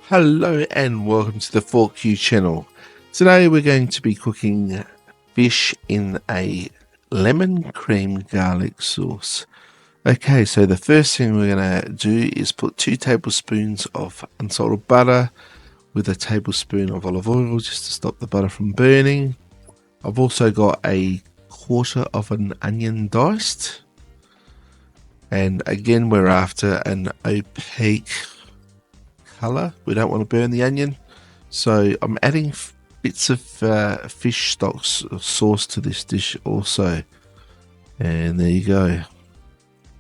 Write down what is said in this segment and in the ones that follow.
Hello and welcome to the 4Q channel. Today we're going to be cooking fish in a lemon cream garlic sauce. Okay, so the first thing we're going to do is put 2 tablespoons of unsalted butter with a tablespoon of olive oil just to stop the butter from burning. I've also got a quarter of an onion diced, and again we're after an opaque color. We don't want to burn the onion, so I'm adding bits of fish stock sauce to this dish also. And there you go,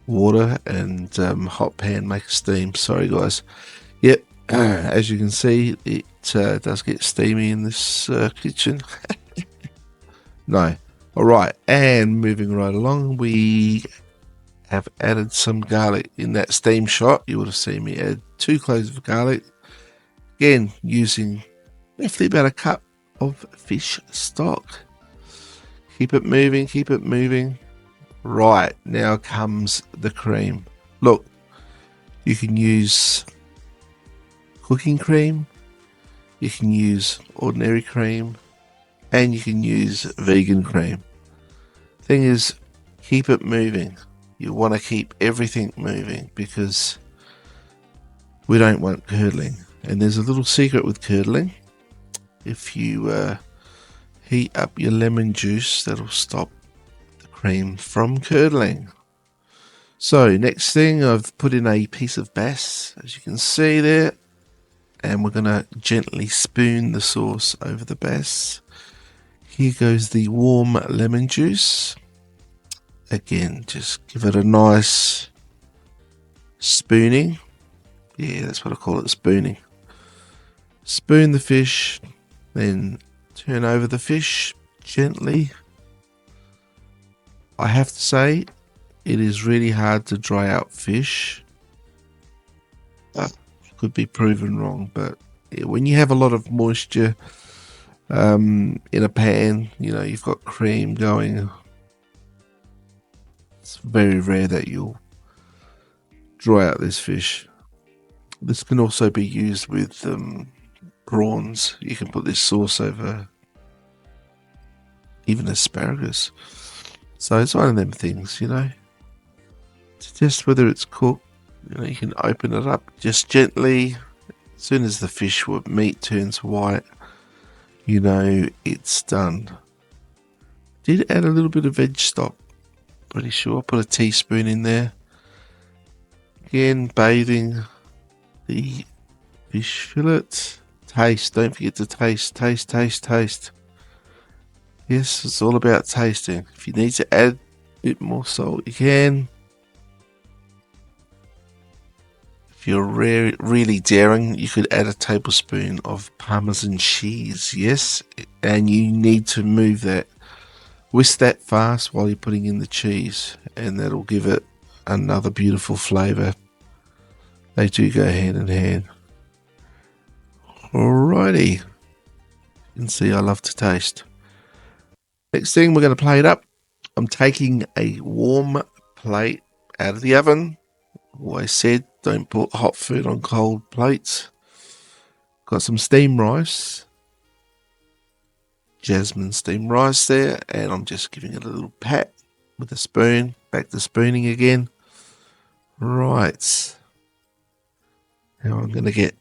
water and hot pan make a steam. Sorry guys. Yep, as you can see, it does get steamy in this kitchen. No. Alright, and moving right along, we have added some garlic in that steam shot. You would have seen me add 2 cloves of garlic, again using roughly about a cup of fish stock. Keep it moving, keep it moving. Right, now comes the cream. Look, you can use cooking cream, you can use ordinary cream, and you can use vegan cream. Thing is, keep it moving. You want to keep everything moving because we don't want curdling. And there's a little secret with curdling. If you heat up your lemon juice, that'll stop the cream from curdling. So next thing, I've put in a piece of bass, as you can see there, and we're going to gently spoon the sauce over the bass. Here goes the warm lemon juice. Again, just give it a nice spooning. Yeah, that's what I call it, spooning. Spoon the fish, then turn over the fish gently. I have to say, it is really hard to dry out fish. Could be proven wrong, but when you have a lot of moisture in a pan, you know, you've got cream going, it's very rare that you'll dry out this fish. This can also be used with prawns. You can put this sauce over even asparagus. So it's one of them things, you know. It's just whether it's cooked, you know, you can open it up just gently. As soon as the fish or meat turns white, you know it's done. Did add a little bit of veg stock, pretty sure. Put a teaspoon in there. Again, bathing the fish fillet. Taste, don't forget to taste, taste, taste, taste. Yes, it's all about tasting. If you need to add a bit more salt, you can. If you're really daring, you could add a tablespoon of Parmesan cheese, yes, and you need to move that. Whisk that fast while you're putting in the cheese, and that'll give it another beautiful flavour. They do go hand in hand. Alrighty. You can see I love to taste. Next thing, we're going to plate up. I'm taking a warm plate out of the oven. Always said, don't put hot food on cold plates. Got some steamed rice. Jasmine steamed rice there, and I'm just giving it a little pat with a spoon. Back to spooning again. Right. Now I'm going to get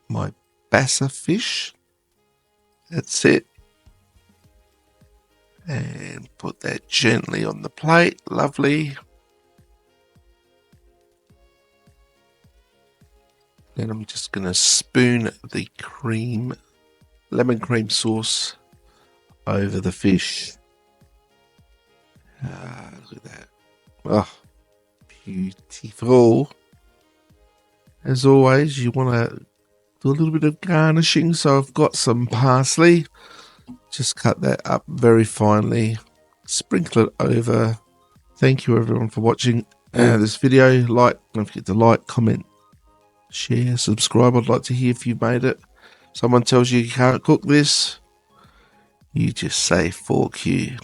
my bassa fish. That's it. And put that gently on the plate. Lovely. Then I'm just going to spoon the lemon cream sauce over the fish. Look at that. Oh, beautiful. As always, you want to do a little bit of garnishing. So I've got some parsley. Just cut that up very finely. Sprinkle it over. Thank you everyone for watching this video. Don't forget to like, comment, share, subscribe. I'd like to hear if you made it. Someone tells you can't cook this, you just say 4Q.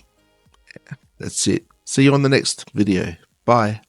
That's it. See you on the next video. Bye.